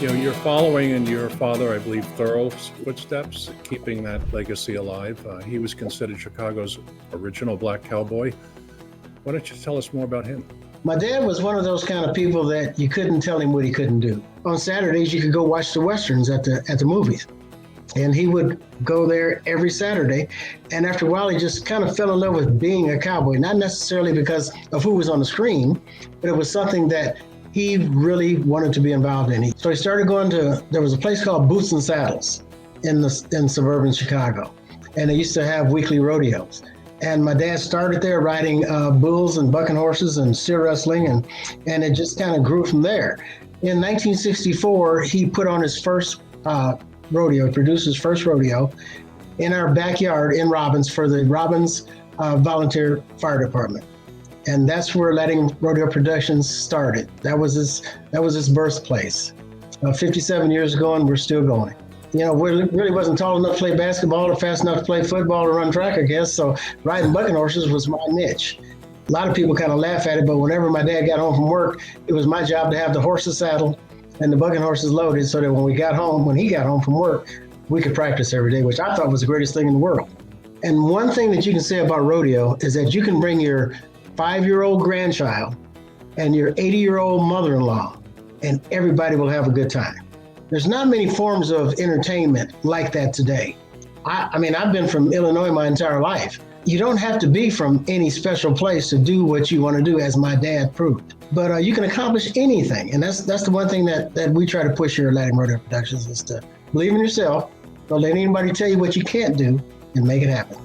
You're following in your father, I believe, Thorough's footsteps, keeping that legacy alive. He was considered Chicago's original black cowboy. Why don't you tell us more about him? My dad was one of those kind of people that you couldn't tell him what he couldn't do. On Saturdays, you could go watch the Westerns at the movies. And he would go there every Saturday. And after a while, he just kind of fell in love with being a cowboy, not necessarily because of who was on the screen, but it was something that he really wanted to be involved in. So he started there was a place called Boots and Saddles in suburban Chicago. And they used to have weekly rodeos. And my dad started there riding bulls and bucking horses and steer wrestling, and it just kind of grew from there. In 1964, he put on his first rodeo, he produced his first rodeo in our backyard in Robbins for the Robbins Volunteer Fire Department. And that's where Letting Rodeo Productions started. That was his birthplace. 57 years ago, and we're still going. We really wasn't tall enough to play basketball or fast enough to play football or run track, I guess. So riding bucking horses was my niche. A lot of people kind of laugh at it, but whenever my dad got home from work, it was my job to have the horses saddled and the bucking horses loaded so that when he got home from work, we could practice every day, which I thought was the greatest thing in the world. And one thing that you can say about rodeo is that you can bring your 5-year-old grandchild and your 80-year-old mother-in-law, and everybody will have a good time. There's not many forms of entertainment like that today. I've been from Illinois my entire life. You don't have to be from any special place to do what you want to do, as my dad proved. But you can accomplish anything, and that's the one thing that we try to push here at Letting Rodeo Productions is to believe in yourself, don't let anybody tell you what you can't do, and make it happen.